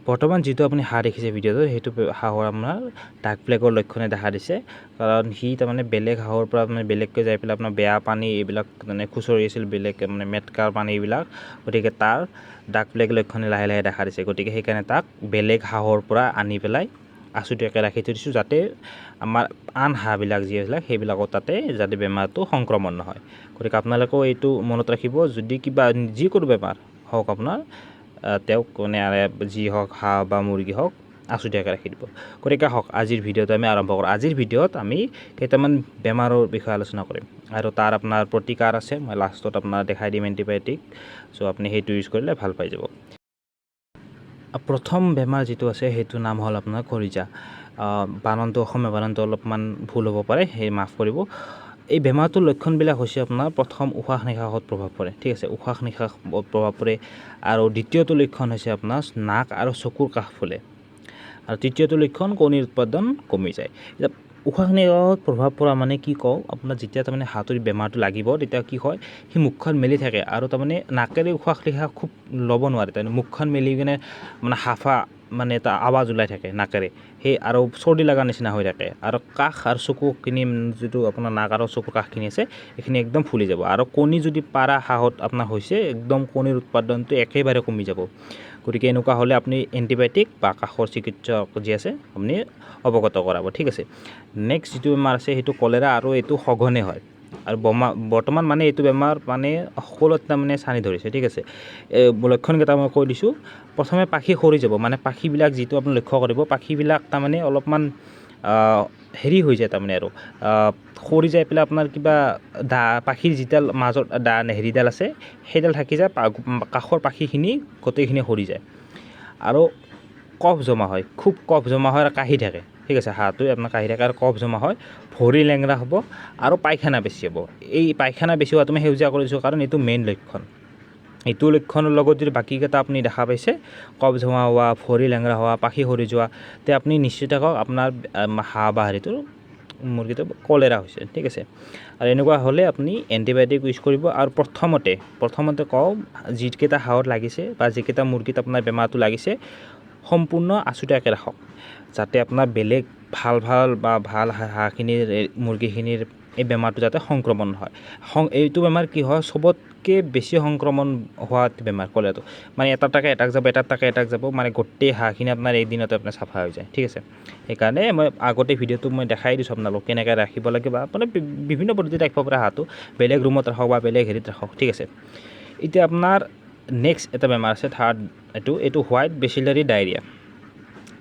বৰ্তমান যিটো আপুনি হাঁহ দেখিছে ভিডিঅ'টো সেইটো হাঁহৰ আপোনাৰ ডাক প্লেগৰ লক্ষণে দেখা দিছে কাৰণ সি তাৰমানে বেলেগ হাঁহৰ পৰা মানে বেলেগকৈ যাই পেলাই আপোনাৰ বেয়া পানী এইবিলাক মানে খুচৰি আছিল বেলেগ মানে মেটকাৰ পানী এইবিলাক গতিকে তাৰ ডাক প্লেগ লক্ষণে লাহে লাহে দেখা দিছে গতিকে সেইকাৰণে তাক বেলেগ হাঁহৰ পৰা আনি পেলাই আছুতীয়াকৈ ৰাখি থৈ দিছোঁ যাতে আমাৰ আন হাঁহবিলাক যিবিলাক সেইবিলাকৰ তাতে যাতে বেমাৰটো সংক্ৰমণ নহয় গতিকে আপোনালোকেও এইটো মনত ৰাখিব যদি কিবা যিকোনো বেমাৰ হওক আপোনাৰ তেওঁক মানে যি হওক হাঁহ বা মুৰ্গী হওক আছুতীয়াকৈ ৰাখি দিব গতিকে হওক আজিৰ ভিডিঅ'টো আমি আৰম্ভ কৰোঁ আজিৰ ভিডিঅ'ত আমি কেইটামান বেমাৰৰ বিষয়ে আলোচনা কৰিম আৰু তাৰ আপোনাৰ প্ৰতিকাৰ আছে মই লাষ্টত আপোনাৰ দেখাই দিম এণ্টিবায়'টিক চ' আপুনি সেইটো ইউজ কৰিলে ভাল পাই যাব প্ৰথম বেমাৰ যিটো আছে সেইটো নাম হ'ল আপোনাৰ কলিজা বানানটো অসমীয়া বানানটো অলপমান ভুল হ'ব পাৰে সেই মাফ কৰিব এই বেমাৰটোৰ লক্ষণবিলাক হৈছে আপোনাৰ প্ৰথম উশাহ নিশাহত প্ৰভাৱ পৰে ঠিক আছে উশাহ নিশাহ প্ৰভাৱ পৰে আৰু দ্বিতীয়টো লক্ষণ হৈছে আপোনাৰ নাক আৰু চকুৰ কাষ ফুলে আৰু তৃতীয়টো লক্ষণ কণীৰ উৎপাদন কমি যায় এতিয়া উশাহ নিশাহত প্ৰভাৱ পৰা মানে কি কওঁ আপোনাৰ যেতিয়া তাৰমানে হাতুৰি বেমাৰটো লাগিব তেতিয়া কি হয় সি মুখখন মেলি থাকে আৰু তাৰমানে নাকেৰে উশাহ নিশাহ খুব ল'ব নোৱাৰে তাৰমানে মুখখন মেলি কিনে মানে হাফা মানে এটা আৱাজ ওলাই থাকে নাকেৰে সেই আৰু চৰ্দি লগা নিচিনা হৈ থাকে আৰু কাষ আৰু চকুখিনি যিটো আপোনাৰ নাক আৰু চকুৰ কাষখিনি আছে এইখিনি একদম ফুলি যাব আৰু কণী যদি পাৰা হাঁহত আপোনাৰ হৈছে একদম কণীৰ উৎপাদনটো একেবাৰে কমি যাব গতিকে এনেকুৱা হ'লে আপুনি এণ্টিবায়'টিক বা কাষৰ চিকিৎসক যি আছে আপুনি অৱগত কৰাব ঠিক আছে নেক্সট যিটো বেমাৰ আছে সেইটো কলেৰা আৰু এইটো সঘনে হয় আৰু বৰ্তমান মানে এইটো বেমাৰ মানে সকলোত তাৰমানে চানি ধৰিছে ঠিক আছে লক্ষণকেইটা মই কৈ দিছোঁ প্ৰথমে পাখি সৰি যাব মানে পাখিবিলাক যিটো আপুনি লক্ষ্য কৰিব পাখিবিলাক তাৰমানে অলপমান হেৰি হৈ যায় তাৰমানে আৰু সৰি যাই পেলাই আপোনাৰ কিবা পাখিৰ যিডাল মাজত হেৰিডাল আছে সেইডাল থাকি যায় কাষৰ পাখিখিনি গোটেইখিনি সৰি যায় আৰু কফ জমা হয় খুব কফ জমা হয় আৰু কাহি থাকে ঠিক আছে হাঁহটোৱে আপোনাৰ কাহি থাকে আৰু কফ জমা হয় ভৰি লেংৰা হ'ব আৰু পায়খানা বেছি হ'ব এই পায়খানা বেছি হোৱাটো মই সেউজীয়া কৰিছোঁ কাৰণ এইটো মেইন লক্ষণ এইটো লক্ষণৰ লগত যদি বাকীকেইটা আপুনি দেখা পাইছে কফ জমা হোৱা ভৰি লেংৰা হোৱা পাখি সৰি যোৱা তে আপুনি নিশ্চিত থাকক আপোনাৰ হাঁহ বা হেৰিটোৰ মুৰ্গীটো কলেৰা হৈছে ঠিক আছে আৰু এনেকুৱা হ'লে আপুনি এণ্টিবায়'টিক ইউজ কৰিব আৰু প্ৰথমতে কওঁ যিকেইটা হাঁহত লাগিছে বা যিকেইটা মুৰ্গীত আপোনাৰ বেমাৰটো লাগিছে সম্পূৰ্ণ আছুতীয়াকৈ ৰাখক যাতে আপোনাৰ বেলেগ ভাল হাঁহখিনিৰ মুৰ্গীখিনিৰ এই বেমাৰটো যাতে সংক্ৰমণ নহয় এইটো বেমাৰ কি হয় চবতকৈ বেছি সংক্ৰমণ হোৱা বেমাৰ কলেৰাটো মানে এটাক এটাক যাব মানে গোটেই হাঁহখিনি আপোনাৰ এদিনতে আপোনাৰ চাফা হৈ যায় ঠিক আছে সেইকাৰণে মই আগতে ভিডিঅ'টো মই দেখাই দিছোঁ আপোনালোক কেনেকৈ ৰাখিব লাগে বা মানে বিভিন্ন পদ্ধতিত ৰাখিব পাৰে হাঁহটো বেলেগ ৰুমত ৰাখক বা বেলেগ হেৰিত ৰাখক ঠিক আছে এতিয়া আপোনাৰ নেক্সট এটা বেমাৰ আছে থাৰ্ড এইটো হোৱাইট বেচিলাৰী ডায়েৰিয়া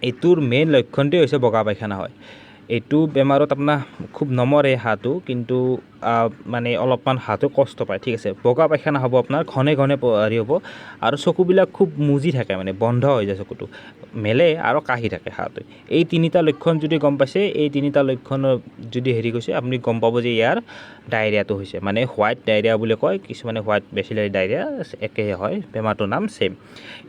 এইটোৰ মেইন লক্ষণটোৱে হৈছে বগা পায়খানা হয় এইটো বেমাৰত আপোনাৰ খুব নমৰে হাঁহটো কিন্তু মানে অলপমান হাঁহটো কষ্ট পায় ঠিক আছে বগা পায়খানা হ'ব আপোনাৰ ঘনে হেৰি হ'ব আৰু চকুবিলাক খুব মুজি থাকে মানে বন্ধ হৈ যায় চকুটো মেলে আৰু কাহি থাকে হাঁহটোৱে এই তিনিটা লক্ষণ যদি গম পাইছে এই তিনিটা লক্ষণ যদি হেৰি কৈছে আপুনি গম পাব যে ইয়াৰ ডায়েৰিয়াটো হৈছে মানে হোৱাইট ডায়েৰিয়া বুলি কয় কিছুমানে হোৱাইট বেচিলাৰী ডায়েৰিয়া একেই হয় বেমাৰটোৰ নাম ছেম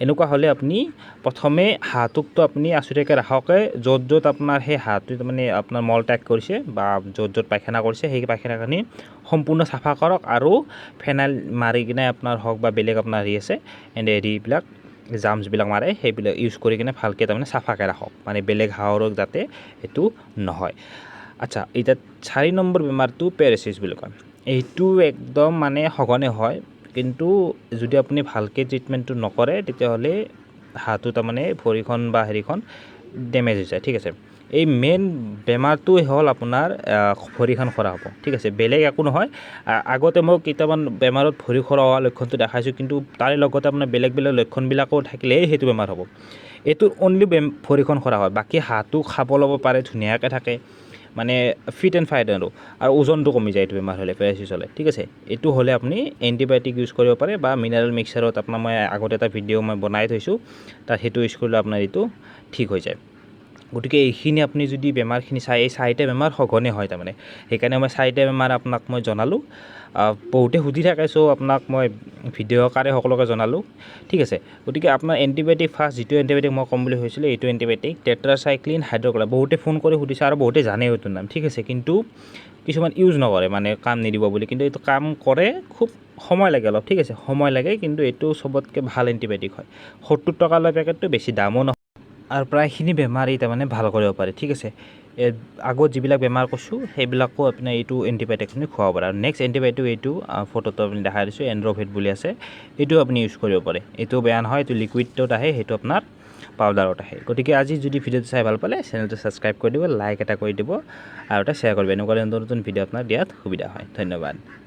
এনেকুৱা হ'লে আপুনি প্ৰথমে হাঁহটোকতো আপুনি আছুতীয়াকৈ ৰাখকে য'ত আপোনাৰ সেই হাঁহটো মানে আপোনাৰ মল ত্যাগ কৰিছে বা য'ত পায়খানা কৰিছে সেই পায়খানাখিনি সম্পূৰ্ণ চাফা কৰক আৰু ফেনাইল মাৰি কিনে আপোনাৰ হওক বা বেলেগ আপোনাৰ হেৰি আছে হেৰিবিলাক জামছবিলাক মাৰে সেইবিলাক ইউজ কৰি কিনে ভালকৈ তাৰমানে চাফাকৈ ৰাখক মানে বেলেগ হাঁহৰো যাতে এইটো নহয় আচ্ছা এতিয়া 4 নম্বৰ বেমাৰটো পেৰালাইচিছ বুলি কয় এইটো একদম মানে সঘনে হয় কিন্তু যদি আপুনি ভালকৈ ট্ৰিটমেণ্টটো নকৰে তেতিয়াহ'লে হাঁহটো তাৰমানে ভৰিখন বা হেৰিখন ডেমেজ হৈ যায় ঠিক আছে এই মেইন বেমাৰটো হ'ল আপোনাৰ ভৰিখন খৰা হ'ব ঠিক আছে বেলেগ একো নহয় আগতে মই কেইটামান বেমাৰত ভৰি খৰা হোৱা লক্ষণটো দেখাইছোঁ কিন্তু তাৰে লগতে আপোনাৰ বেলেগ লক্ষণবিলাকো থাকিলেই সেইটো বেমাৰ হ'ব এইটো অনলি ভৰিখন খৰা হয় বাকী হাঁহটো খাব ল'ব পাৰে ধুনীয়াকৈ থাকে মানে ফিট এণ্ড ফাইন আৰু ওজনটো কমি যায় এইটো বেমাৰ হ'লে পেৰালাইচিছ হ'লে ঠিক আছে এইটো হ'লে আপুনি এণ্টিবায়'টিক ইউজ কৰিব পাৰে বা মিনাৰেল মিক্সাৰত আপোনাৰ মই আগতে এটা ভিডিঅ' মই বনাই থৈছোঁ তাত সেইটো ইউজ কৰিলে আপোনাৰ এইটো ঠিক হৈ যায় গতিকে এইখিনি আপুনি যদি বেমাৰখিনি চাই এই 4টা বেমাৰ সঘনে হয় তাৰমানে সেইকাৰণে মই 4টা বেমাৰ আপোনাক মই জনালোঁ বহুতে সুধি থাকে চ' আপোনাক মই ভিডিঅ' আকাৰে সকলোকে জনালোঁ ঠিক আছে গতিকে আপোনাৰ এণ্টিবায়'টিক ফাৰ্ষ্ট যিটো এণ্টিবায়'টিক মই ক'ম বুলি ভাবিছিলোঁ এইটো এণ্টিবায়'টিক টেট্ৰাচাইক্লিন হাইড্ৰ'ক'লা বহুতে ফোন কৰি সুধিছে আৰু বহুতে জানে এইটোৰ নাম ঠিক আছে কিন্তু কিছুমান ইউজ নকৰে মানে কাম নিদিব বুলি কিন্তু এইটো কাম কৰে খুব সময় লাগে অলপ ঠিক আছে সময় লাগে কিন্তু এইটো চবতকৈ ভাল এণ্টিবায়'টিক হয় 70 টকা লয় পেকেটটো বেছি দামো নহয় আৰু প্ৰায়খিনি বেমাৰী তাৰমানে ভাল কৰিব পাৰে ঠিক আছে আগত যিবিলাক বেমাৰ কৈছোঁ সেইবিলাকো আপোনাৰ এইটো এণ্টিবায়'টিকখিনি খুৱাব পাৰে আৰু নেক্সট এণ্টিবায়'টিক এইটো ফটোটো আপুনি দেখাই দিছোঁ এণ্ড্ৰভেট বুলি আছে এইটো আপুনি ইউজ কৰিব পাৰে এইটো বেয়া নহয় এইটো লিকুইডত আহে সেইটো আপোনাৰ পাউডাৰত আহে গতিকে আজি যদি ভিডিঅ'টো চাই ভাল পালে চেনেলটো ছাবস্ক্ৰাইব কৰি দিব লাইক এটা কৰি দিব আৰু এটা শ্বেয়াৰ কৰিব এনেকুৱা নতুন ভিডিঅ' আপোনাৰ দিয়াত সুবিধা হয় ধন্যবাদ